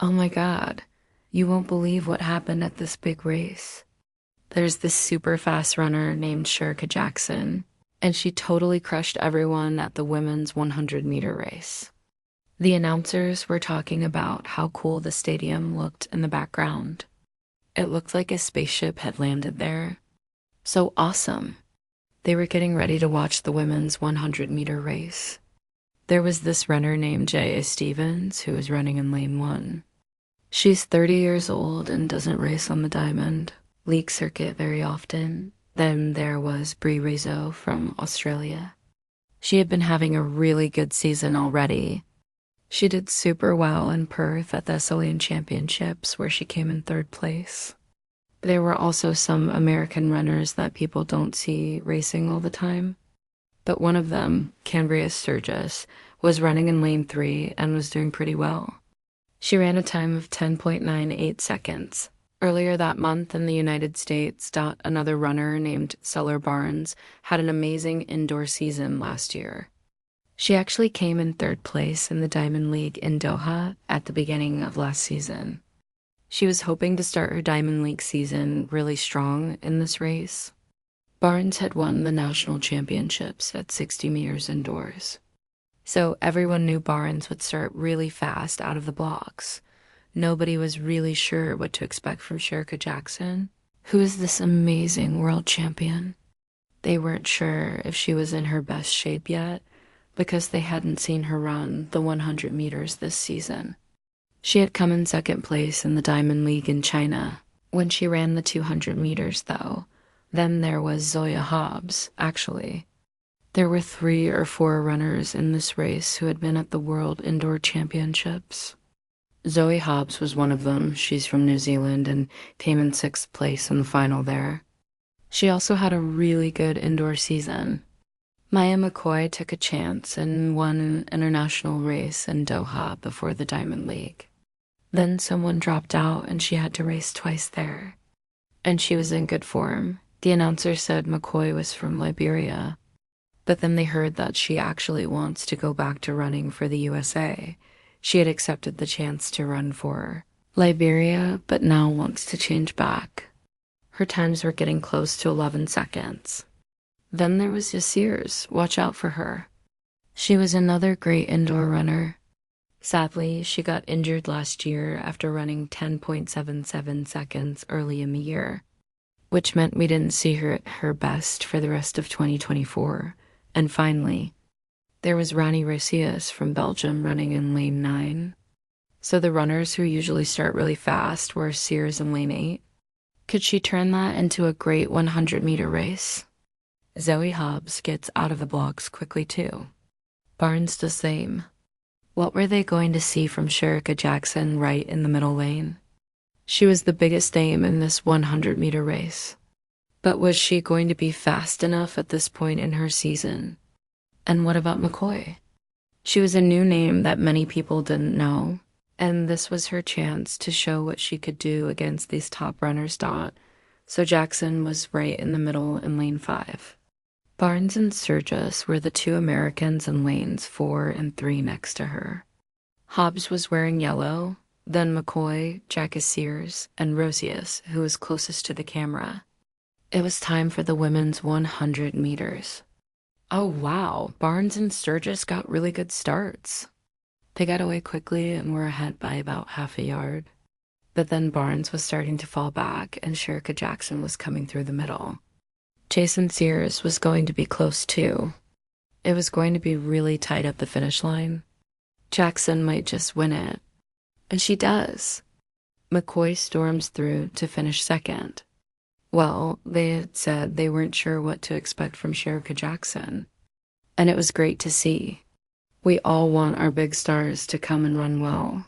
Oh my God, you won't believe what happened at this big race. There's this super fast runner named Shericka Jackson, and she totally crushed everyone at the women's 100-meter race. The announcers were talking about how cool the stadium looked in the background. It looked like a spaceship had landed there. So awesome. They were getting ready to watch the women's 100-meter race. There was this runner named J.A. Stevens who was running in lane 1. She's 30 years old and doesn't race on the diamond league circuit very often. Then there was Brie Rizzo from Australia. She had been having a really good season already. She did super well in Perth at the Australian Championships, where she came in 3rd place. There were also some American runners that people don't see racing all the time. But one of them, Cambria Sturgis, was running in lane 3 and was doing pretty well. She ran a time of 10.98 seconds. Earlier that month in the United States, another runner named Suller Barnes had an amazing indoor season last year. She actually came in 3rd place in the Diamond League in Doha at the beginning of last season. She was hoping to start her Diamond League season really strong in this race. Barnes had won the national championships at 60 meters indoors. So everyone knew Barnes would start really fast out of the blocks. Nobody was really sure what to expect from Shericka Jackson, who is this amazing world champion. They weren't sure if she was in her best shape yet because they hadn't seen her run the 100 meters this season. She had come in 2nd place in the Diamond League in China when she ran the 200 meters, though. Then there was Zoya Hobbs, actually. There were 3 or 4 runners in this race who had been at the World Indoor Championships. Zoe Hobbs was one of them. She's from New Zealand and came in 6th place in the final there. She also had a really good indoor season. Maya McCoy took a chance and won an international race in Doha before the Diamond League. Then someone dropped out and she had to race twice there. And she was in good form. The announcer said McCoy was from Liberia. But then they heard that she actually wants to go back to running for the USA. She had accepted the chance to run for Liberia, but now wants to change back. Her times were getting close to 11 seconds. Then there was Yasirs. Watch out for her. She was another great indoor runner. Sadly, she got injured last year after running 10.77 seconds early in the year, which meant we didn't see her at her best for the rest of 2024. And finally, there was Rani Rosias from Belgium running in lane 9. So the runners who usually start really fast were Sears in lane 8. Could she turn that into a great 100-meter race? Zoe Hobbs gets out of the blocks quickly too. Barnes the same. What were they going to see from Shericka Jackson right in the middle lane? She was the biggest name in this 100-meter race. But was she going to be fast enough at this point in her season? And what about McCoy? She was a new name that many people didn't know, and this was her chance to show what she could do against these top runners. So Jackson was right in the middle in lane 5. Barnes and Sturgis were the 2 Americans in lanes 4 and 3 next to her. Hobbs was wearing yellow, then McCoy, Jackie Sears, and Rosias, who was closest to the camera. It was time for the women's 100 meters. Oh wow, Barnes and Sturgis got really good starts. They got away quickly and were ahead by about half a yard. But then Barnes was starting to fall back and Shericka Jackson was coming through the middle. Jason Sears was going to be close too. It was going to be really tight at the finish line. Jackson might just win it. And she does. McCoy storms through to finish 2nd. Well, they had said they weren't sure what to expect from Shericka Jackson. And it was great to see. We all want our big stars to come and run well.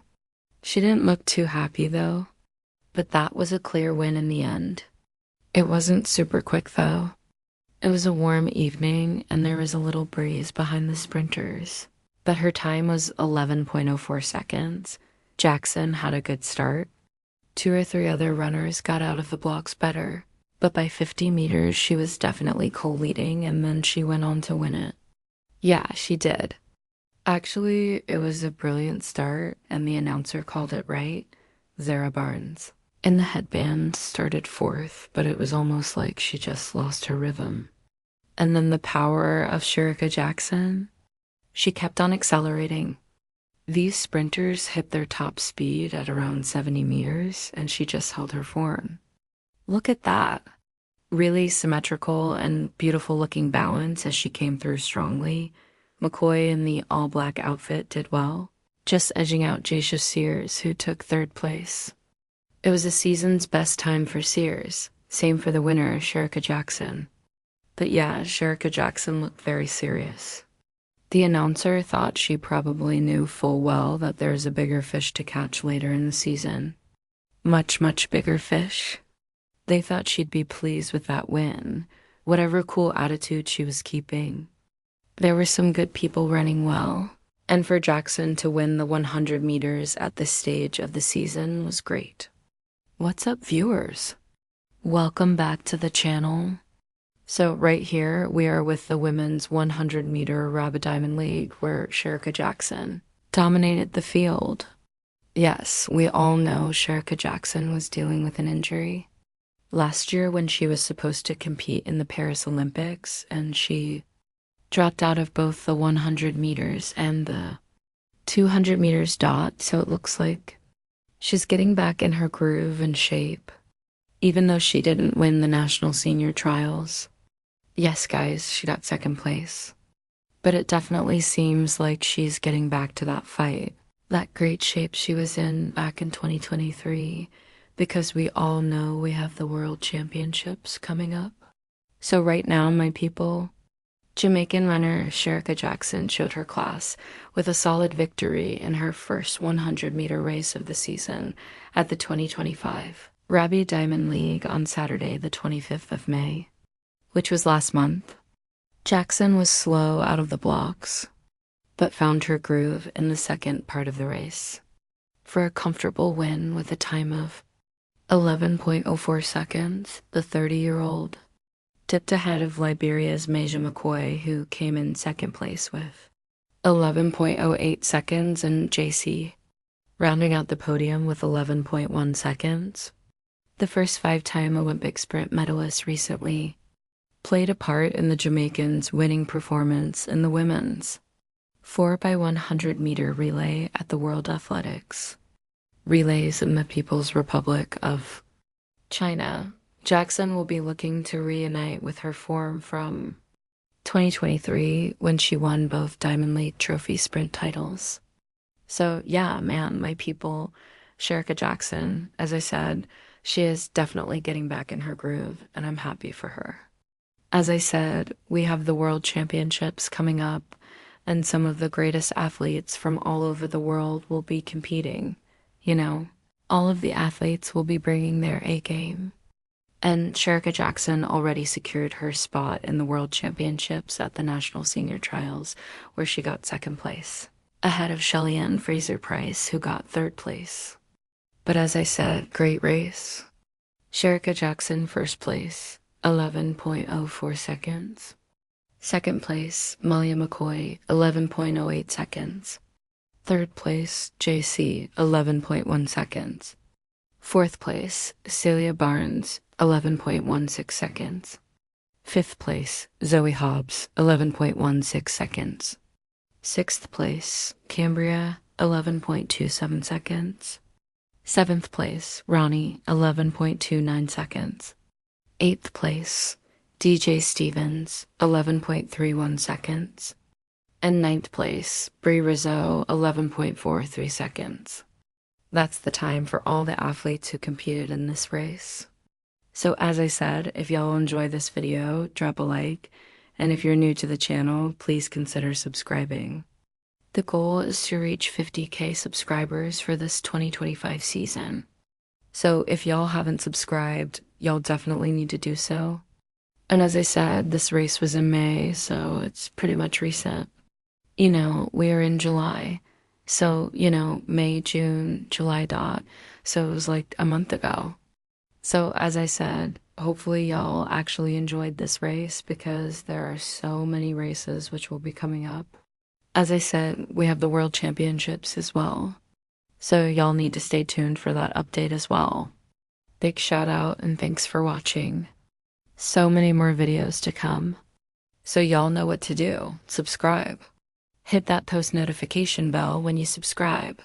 She didn't look too happy though. But that was a clear win in the end. It wasn't super quick though. It was a warm evening and there was a little breeze behind the sprinters. But her time was 11.04 seconds. Jackson had a good start. 2 or 3 other runners got out of the blocks better. But by 50 meters, she was definitely co-leading, and then she went on to win it. Yeah, she did. Actually, it was a brilliant start, and the announcer called it right, Zara Barnes. And the headband started fourth, but it was almost like she just lost her rhythm. And then the power of Shericka Jackson, she kept on accelerating. These sprinters hit their top speed at around 70 meters, and she just held her form. Look at that. Really symmetrical and beautiful looking balance as she came through strongly. McCoy in the all black outfit did well, just edging out Jacia Sears, who took third place. It was the season's best time for Sears, same for the winner, Shericka Jackson. But yeah, Shericka Jackson looked very serious. The announcer thought she probably knew full well that there's a bigger fish to catch later in the season. Much, much bigger fish. They thought she'd be pleased with that win, whatever cool attitude she was keeping. There were some good people running well, and for Jackson to win the 100 meters at this stage of the season was great. What's up, viewers? Welcome back to the channel. So right here, we are with the women's 100-meter Rapid Diamond League, where Shericka Jackson dominated the field. Yes, we all know Shericka Jackson was dealing with an injury last year when she was supposed to compete in the Paris Olympics, and she dropped out of both the 100 meters and the 200 meters dot, so it looks like she's getting back in her groove and shape, even though she didn't win the national senior trials. Yes, guys, she got second place. But it definitely seems like she's getting back to that fight, that great shape she was in back in 2023, because we all know we have the World Championships coming up. So right now, my people, Jamaican runner Shericka Jackson showed her class with a solid victory in her first 100-meter race of the season at the 2025 Rapid Diamond League on Saturday, the 25th of May, which was last month. Jackson was slow out of the blocks, but found her groove in the second part of the race for a comfortable win with a time of 11.04 seconds. The 30-year-old dipped ahead of Liberia's Meja McCoy, who came in second place with 11.08 seconds, and JC rounding out the podium with 11.1 seconds. The first five-time Olympic sprint medalist recently played a part in the Jamaicans' winning performance in the women's 4x100-meter relay at the World Athletics Relays in the People's Republic of China. Jackson will be looking to reunite with her form from 2023 when she won both Diamond League Trophy sprint titles. So yeah, man, my people, Shericka Jackson, as I said, she is definitely getting back in her groove, and I'm happy for her. As I said, we have the World Championships coming up, and some of the greatest athletes from all over the world will be competing. You know, all of the athletes will be bringing their A game. And Shericka Jackson already secured her spot in the World Championships at the National Senior Trials, where she got second place, ahead of Shelly-Ann Fraser-Price, who got third place. But as I said, great race. Shericka Jackson first place, 11.04 seconds. Second place, Malia McCoy, 11.08 seconds. Third place, JC, 11.1 seconds. Fourth place, Celia Barnes, 11.16 seconds. Fifth place, Zoe Hobbs, 11.16 seconds. Sixth place, Cambria, 11.27 seconds. Seventh place, Ronnie, 11.29 seconds. Eighth place, DJ Stevens, 11.31 seconds. And ninth place, Brie Rizzo, 11.43 seconds. That's the time for all the athletes who competed in this race. So as I said, if y'all enjoy this video, drop a like, and if you're new to the channel, please consider subscribing. The goal is to reach 50K subscribers for this 2025 season. So if y'all haven't subscribed, y'all definitely need to do so. And as I said, this race was in May, so it's pretty much recent. You know, we are in July. So, you know, May, June, July dot. So it was like a month ago. So as I said, hopefully y'all actually enjoyed this race, because there are so many races which will be coming up. As I said, we have the World Championships as well. So y'all need to stay tuned for that update as well. Big shout out and thanks for watching. So many more videos to come. So y'all know what to do. Subscribe. Hit that post notification bell when you subscribe.